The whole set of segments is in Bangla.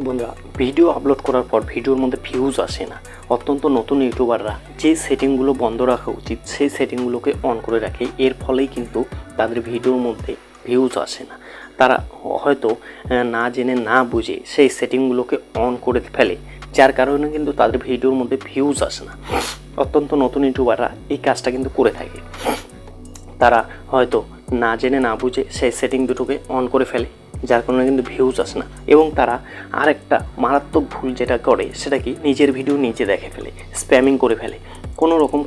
বন্ধুরা, ভিডিও আপলোড করার পর ভিডিওর মধ্যে ভিউজ আসে না। অত্যন্ত নতুন ইউটিউবাররা যে সেটিংগুলো বন্ধ রাখা উচিত সেই সেটিংগুলোকে অন করে রাখে, এর ফলেই কিন্তু তাদের ভিডিওর মধ্যে ভিউজ আসে না। তারা হয়তো না জেনে না বুঝে সেই সেটিংগুলোকে অন করে ফেলে, যার কারণে কিন্তু তাদের ভিডিওর মধ্যে ভিউজ আসে না। অত্যন্ত নতুন ইউটিউবাররা এই কাজটা কিন্তু করে থাকে। তারা হয়তো না জেনে না বুঝে সেই সেটিং দুটোকে অন করে ফেলে, যার কারণে কিন্তু ভিউজ আসে না। এবং তারা আরেকটা মারাত্মক ভুল যেটা করে সেটা কি, নিজের ভিডিও নিজে দেখে ফেলে, স্প্যামিং করে ফেলে। কোনো রকম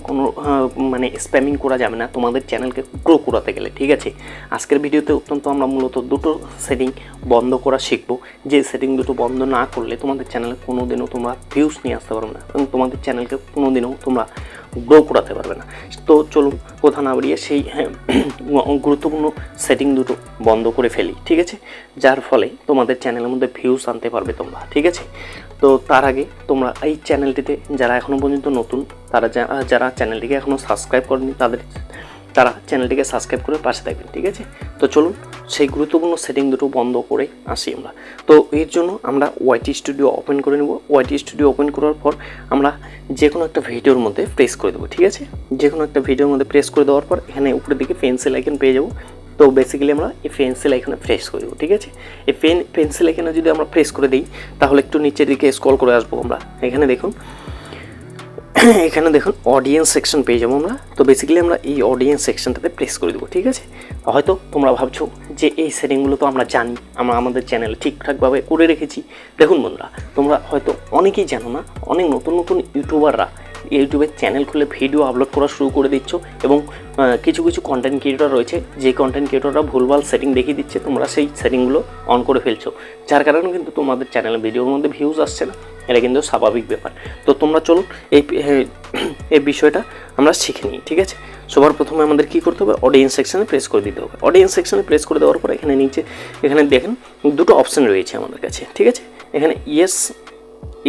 স্প্যামিং করা যাবে না তোমাদের চ্যানেলকে গ্রো করাতে গেলে, ঠিক আছে। আজকের ভিডিওতে আমরা মূলত দুটো সেটিং বন্ধ করা শিখবো, যে সেটিং দুটো বন্ধ না করলে তোমাদের চ্যানেলে কোনোদিনও তোমরা ভিউজ নিয়ে আসতে পারবে না এবং তোমাদের চ্যানেলকে কোনোদিনও তোমরা গ্রো করাতে পারবে না। তো চলুন কথা না বাড়িয়ে সেই গুরুত্বপূর্ণ সেটিং দুটো বন্ধ করে ফেলি, ঠিক আছে, যার ফলে তোমাদের চ্যানেলের মধ্যে ভিউজ আনতে পারবে তোমরা, ঠিক আছে। তো তার আগে তোমরা এই চ্যানেলটিতে যারা এখনও পর্যন্ত নতুন, যারা চ্যানেলটিকে এখনও সাবস্ক্রাইব করেনি তারা চ্যানেলটিকে সাবস্ক্রাইব করে পাশে থাকবেন, ঠিক আছে। তো চলুন সেই গুরুত্বপূর্ণ সেটিং দুটো বন্ধ করে আসি আমরা। তো এর জন্য আমরা ওয়াইটি স্টুডিও ওপেন করে নেব। ওয়াইটি স্টুডিও ওপেন করার পর আমরা যে কোনো একটা ভিডিওর মধ্যে প্রেস করে দেবো, ঠিক আছে। যে কোনো একটা ভিডিওর মধ্যে প্রেস করে দেওয়ার পর এখানে উপরের দিকে পেন্সিল আইকন পেয়ে যাবো। তো বেসিক্যালি আমরা এই পেন্সিল আইকনে প্রেস করে দেবো, ঠিক আছে। এই পেন্সিল আইকনে যদি আমরা প্রেস করে দিই তাহলে একটু নিচের দিকে স্ক্রল করে আসবো আমরা। এখানে দেখুন অডিয়েন্স সেকশন পেয়ে যাবো আমরা। তো বেসিক্যালি আমরা এই অডিয়েন্স সেকশনটাতে প্রেস করে দেবো, ঠিক আছে। হয়তো তোমরা ভাবছো যে এই সেটিংগুলো তো আমরা জানি, আমরা আমাদের চ্যানেলে ঠিকঠাকভাবে করে রেখেছি। দেখুন বন্ধুরা, তোমরা হয়তো অনেকেই জানো না, অনেক নতুন নতুন ইউটিউবাররা ইউটিউবে চ্যানেল খুলে ভিডিও আপলোড করা শুরু করে দিচ্ছ এবং কিছু কন্টেন্ট ক্রিয়েটর রয়েছে, যে কন্টেন্ট ক্রিয়েটররা ভুলভাল সেটিং দেখিয়ে দিচ্ছে, তোমরা সেই সেটিংগুলো অন করে ফেলছো, যার কারণে কিন্তু তোমাদের চ্যানেলে ভিডিওর মধ্যে ভিউজ আসছে না। এটা কিন্তু স্বাভাবিক ব্যাপার। তো তোমরা চলো এই বিষয়টা আমরা শিখে নিই, ঠিক আছে। সবার প্রথমে আমাদের কী করতে হবে, অডিয়েন্স সেকশানে প্রেস করে দিতে হবে। অডিয়েন্স সেকশানে প্রেস করে দেওয়ার পর এখানে দেখেন দুটো অপশান রয়েছে আমাদের কাছে, ঠিক আছে। এখানে yes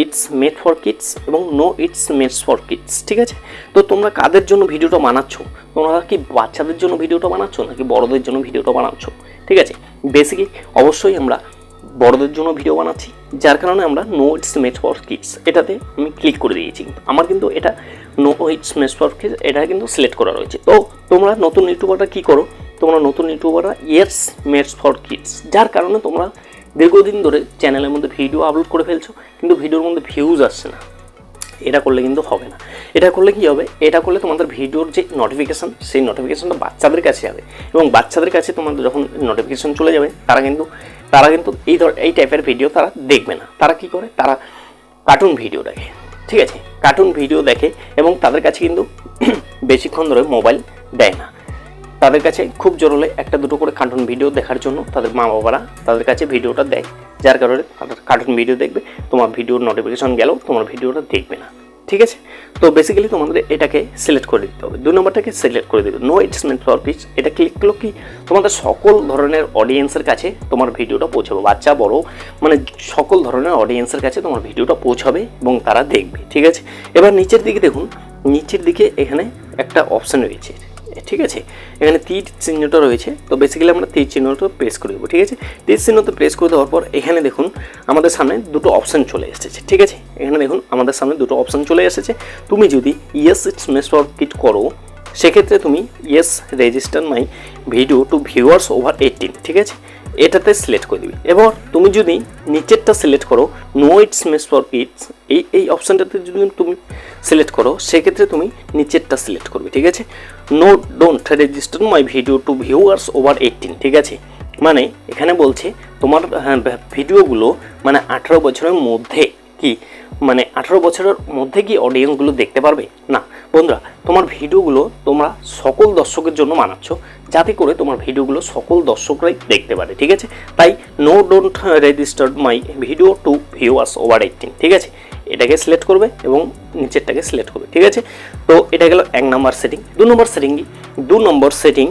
it's made for kids এবং no it's made for kids, ঠিক আছে। তো তোমরা কাদের জন্য ভিডিওটা বানাচ্ছ, তোমরা কি বাচ্চাদের জন্য ভিডিওটা বানাচ্ছ নাকি বড়দের জন্য ভিডিওটা বানাচ্ছ, ঠিক আছে। বেসিক্যালি অবশ্যই আমরা বড়দের জন্য ভিডিও বানাচ্ছি, যার কারণে আমরা no it's made for kids এটাতে আমি ক্লিক করে দিয়েছি। আমার কিন্তু এটা no it's made for kids এটা কিন্তু সিলেক্ট করা রয়েছে। তো তোমরা নতুন ইউটিউবাররা কী করো, তোমরা নতুন ইউটিউবাররা ইয়েস মেড ফর কিডস, যার কারণে তোমরা দীর্ঘদিন ধরে চ্যানেলের মধ্যে ভিডিও আপলোড করে ফেলছো কিন্তু ভিডিওর মধ্যে ভিউজ আসছে না। এটা করলে কিন্তু হবে না। এটা করলে কি হবে, এটা করলে তোমাদের ভিডিওর যে নোটিফিকেশান, সেই নোটিফিকেশানটা বাচ্চাদের কাছে যাবে এবং বাচ্চাদের কাছে তোমাদের যখন নোটিফিকেশান চলে যাবে তারা কিন্তু এই টাইপের ভিডিও তারা দেখবে না। তারা কি করে, তারা কার্টুন ভিডিও দেখে, ঠিক আছে। কার্টুন ভিডিও দেখে এবং তাদের কাছে কিন্তু বেশিক্ষণ ধরে মোবাইল দেয় না। তাদের কাছে খুব জোর হলে একটা দুটো করে কার্টুন ভিডিও দেখার জন্য তাদের মা বাবারা তাদের কাছে ভিডিওটা দেয়, যার কারণে তাদের কার্টুন ভিডিও দেখবে, তোমার ভিডিওর নোটিফিকেশন গেলেও তোমার ভিডিওটা দেখবে না, ঠিক আছে। তো বেসিক্যালি তোমাদের এটাকে সিলেক্ট করে দিতে হবে। 2 নম্বরটাকে সিলেক্ট করে দেবে, no it's made for kids. এটা ক্লিক করলো কি, তোমাদের সকল ধরনের অডিয়েন্সের কাছে তোমার ভিডিওটা পৌঁছাবে, বাচ্চা বড় সকল ধরনের অডিয়েন্সের কাছে তোমার ভিডিওটা পৌঁছাবে এবং তারা দেখবে, ঠিক আছে। এবার নিচের দিকে দেখুন, নিচের দিকে এখানে একটা অপশান রয়েছে, ঠিক আছে। এখানে তীর চিহ্নটা রয়েছে। তো বেসিক্যালি আমরা তীর চিহ্নটা প্রেস করে দেবো, ঠিক আছে। তীর চিহ্নতে প্রেস করে দেওয়ার পর এখানে দেখুন আমাদের সামনে দুটো অপশান চলে এসেছে, ঠিক আছে। এখানে দেখুন আমাদের সামনে দুটো অপশান চলে এসেছে। তুমি যদি yes it's made for kids করো, সেক্ষেত্রে তুমি yes register my video to viewers over 18, ঠিক আছে, এটাতে সিলেক্ট করে দিবি। এবার তুমি যদি নিচেরটা সিলেক্ট করো, no it's made for kids, এই অপশানটাতে যদি তুমি সিলেক্ট করো সেক্ষেত্রে তুমি নিচেরটা সিলেক্ট করবে, ঠিক আছে। No don't register my video to viewers over 18, ঠিক আছে। মানে এখানে বলছে তোমার ভিডিওগুলো 18 বছরের মধ্যে কি 18 বছরের মধ্যে কি অডিয়েন্সগুলো দেখতে পারবে না। বন্ধুরা, তোমার ভিডিওগুলো তোমরা সকল দর্শকের জন্য বানাচ্ছ, যাতে করে তোমার ভিডিওগুলো সকল দর্শকরাই দেখতে পারে, ঠিক আছে। তাই no don't register my video to viewers over 18, ঠিক আছে, এটাকে সিলেক্ট করবে এবং নিচেরটাকে সিলেক্ট করবে, ঠিক আছে। তো এটা গেল 1 নম্বর সেটিং। 2 নম্বর সেটিং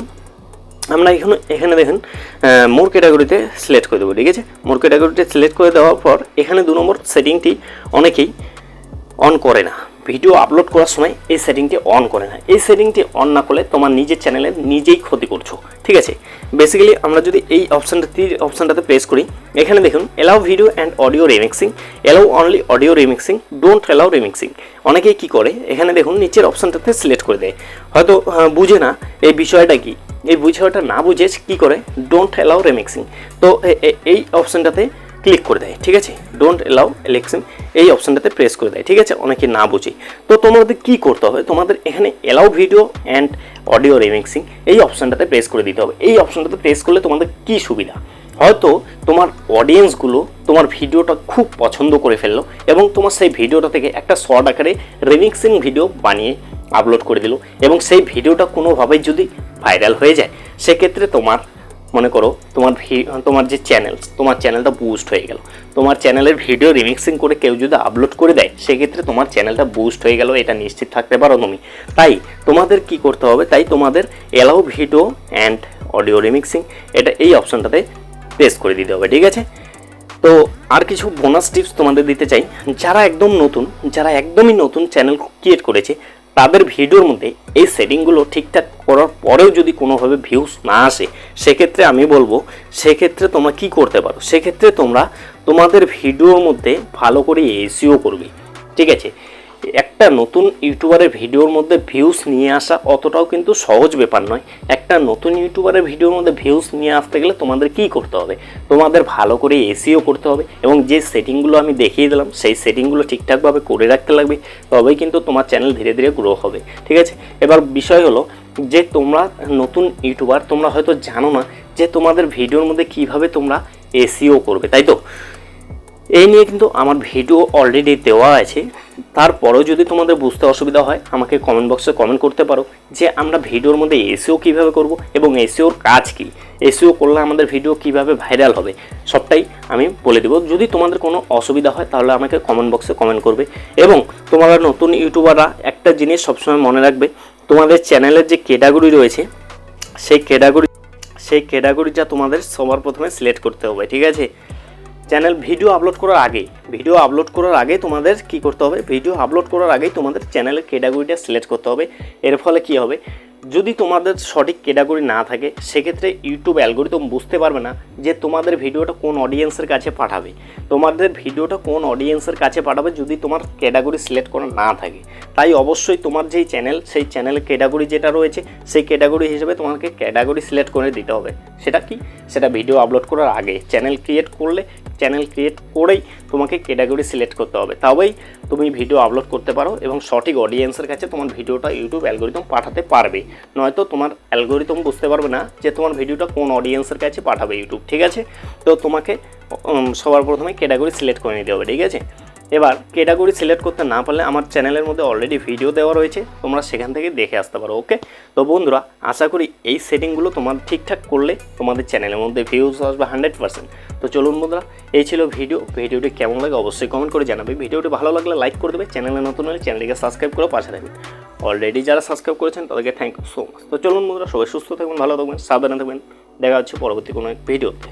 আমরা এখানে দেখুন মোর ক্যাটাগরিতে সিলেক্ট করে দেবো, ঠিক আছে। মোর ক্যাটাগরিতে সিলেক্ট করে দেওয়ার পর এখানে 2 নম্বর সেটিংটি অনেকেই অন করে না, ভিডিও আপলোড করার সময় এই সেটিংটি অন করে না। এই সেটিংটি অন না করলে তোমার নিজের চ্যানেলে নিজেই ক্ষতি করছো, ঠিক আছে। বেসিক্যালি আমরা যদি এই অপশানটাতে প্রেস করি, এখানে দেখুন allow video and audio remixing, allow only audio remixing, don't allow remixing. অনেকেই কী করে, এখানে দেখুন নিচের অপশানটাতে সিলেক্ট করে দেয়, হয়তো বুঝে না এই বিষয়টা কি, এই বিষয়টা না বুঝে কী করে ডোন্ট এলাও রিমিক্সিং, তো এই অপশানটাতে ক্লিক করে দেয়, ঠিক আছে। ডোন্ট এলাও রিমিক্সিং এই অপশানটাতে প্রেস করে দেয়, ঠিক আছে, অনেকে না বুঝে। তো তোমাদের কি করতে হবে, তোমাদের এখানে allow video and audio remixing এই অপশানটাতে প্রেস করে দিতে হবে। এই অপশানটাতে প্রেস করলে তোমাদের কি সুবিধা, হয়তো তোমার অডিয়েন্সগুলো তোমার ভিডিওটা খুব পছন্দ করে ফেললো এবং তোমার সেই ভিডিওটা থেকে একটা শর্ট আকারে রিমিক্সিং ভিডিও বানিয়ে আপলোড করে দিল, এবং সেই ভিডিওটা কোনোভাবেই যদি ভাইরাল হয়ে যায়, সেক্ষেত্রে তোমার মনে করো তোমার যে তোমার চ্যানেলটা বুস্ট হয়ে গেল। তোমার চ্যানেলের ভিডিও রিমিক্সিং করে কেউ যদি আপলোড করে দেয়, সেক্ষেত্রে তোমার চ্যানেলটা বুস্ট হয়ে গেল, এটা নিশ্চিত থাকতে পারো তুমি। তাই তোমাদের কি করতে হবে, তাই তোমাদের allow video and audio remixing এটা এই অপশানটাতে প্রেস করে দিতে হবে, ঠিক আছে। তো আর কিছু বোনাস টিপস তোমাদের দিতে চাই। যারা একদমই নতুন চ্যানেল ক্রিয়েট করেছে, তাদের ভিডিওর মধ্যে এই সেটিংগুলো ঠিকঠাক করার পরেও যদি কোনোভাবে ভিউজ না আসে, সেক্ষেত্রে আমি বলবো, সেক্ষেত্রে তোমরা কি করতে পারো, সেক্ষেত্রে তোমরা তোমাদের ভিডিওর মধ্যে ভালো করে এসইও করবে, ঠিক আছে। একটা নতুন ইউটিউবারের ভিডিওর মধ্যে ভিউজ নিয়ে আসা অতটাও কিন্তু সহজ ব্যাপার নয়। একটা নতুন ইউটিউবারের ভিডিওর মধ্যে ভিউজ নিয়ে আসতে গেলে তোমাদের কি করতে হবে, তোমাদের ভালো করে এসইও করতে হবে, এবং যে সেটিংগুলো আমি দেখিয়ে দিলাম সেই সেটিংগুলো ঠিকঠাকভাবে করে রাখতে লাগবে, তবেই কিন্তু তোমার চ্যানেল ধীরে ধীরে গ্রো হবে, ঠিক আছে। এবার বিষয় হলো যে তোমরা নতুন ইউটিউবার, তোমরা হয়তো জানো না যে তোমাদের ভিডিওর মধ্যে কিভাবে তোমরা এসইও করবে, তাই তো। এই নিয়ে কিন্তু আমার ভিডিও অলরেডি দেওয়া আছে। তারপরেও যদি তোমাদের বুঝতে অসুবিধা হয়, আমাকে কমেন্ট বক্সে কমেন্ট করতে পারো যে আমরা ভিডিওর মধ্যে এসইও কীভাবে করব এবং এসইওর কাজ কী, এসইও করলে আমাদের ভিডিও কিভাবে ভাইরাল হবে, সবটাই আমি বলে দেবো। যদি তোমাদের কোনো অসুবিধা হয় তাহলে আমাকে কমেন্ট বক্সে কমেন্ট করবে। এবং তোমরা নতুন ইউটিউবাররা একটা জিনিস সবসময় মনে রাখবে, তোমাদের চ্যানেলের যে ক্যাটাগরি রয়েছে, সেই ক্যাটাগরিটা তোমাদের সবার প্রথমে সিলেক্ট করতে হবে, ঠিক আছে। চ্যানেল ভিডিও আপলোড করার আগে তোমাদের কি করতে হবে, ভিডিও আপলোড করার আগেই তোমাদের চ্যানেলের ক্যাটাগরিটা সিলেক্ট করতে হবে। এর ফলে কি হবে, যদি তোমাদের সঠিক ক্যাটাগরি না থাকে, সেক্ষেত্রে ইউটিউব অ্যালগরিদম বুঝতে পারবে না যে তোমাদের ভিডিওটা কোন অডিয়েন্সের কাছে পাঠাবে। যদি তোমার ক্যাটাগরি সিলেক্ট করা না থাকে, তাই অবশ্যই তোমার যেই চ্যানেল, সেই চ্যানেলের ক্যাটাগরি যেটা রয়েছে, সেই ক্যাটাগরি হিসেবে তোমাকে ক্যাটাগরি সিলেক্ট করে দিতে হবে। সেটা কি, সেটা ভিডিও আপলোড করার আগে চ্যানেল ক্রিয়েট করেই তোমাকে ক্যাটাগরি সিলেক্ট করতে হবে, তবেই তুমি ভিডিও আপলোড করতে পারো এবং সঠিক অডিয়েন্সের কাছে তোমার ভিডিওটা ইউটিউব অ্যালগরিদম পাঠাতে পারবে। নয়তো তোমার অ্যালগরিদম বুঝতে পারবে না যে তোমার ভিডিওটা কোন অডিয়েন্সের কাছে পাঠাবে ইউটিউব, ঠিক আছে। তো তোমাকে সবার প্রথমে ক্যাটাগরি সিলেক্ট করে নিতে হবে, ঠিক আছে। এবার ক্যাটাগরি সিলেক্ট করতে না পারলে আমার চ্যানেলের মধ্যে অলরেডি ভিডিও দেওয়া রয়েছে, তোমরা সেখান থেকে দেখে আসতে পারো, ওকে। তো বন্ধুরা, আশা করি এই সেটিংগুলো তোমার ঠিকঠাক করলে তোমাদের চ্যানেলের মধ্যে ভিউজ আসবে 100%। তো চলুন বন্ধুরা, এই ছিল ভিডিওটি কেমন লাগে অবশ্যই কমেন্ট করে জানাবে। ভিডিওটি ভালো লাগলে লাইক করে দেবে, চ্যানেলে নতুন হলে চ্যানেলটিকে সাবস্ক্রাইব করে পাশে থাকবেন। অলরেডি যারা সাবস্ক্রাইব করেছেন তাদেরকে থ্যাংক ইউ সো মাচ। তো চলুন বন্ধুরা, সবাই সুস্থ থাকবেন, ভালো থাকবেন, সাবধানে থাকবেন। দেখা হচ্ছে পরবর্তী কোনো এক ভিডিওতে।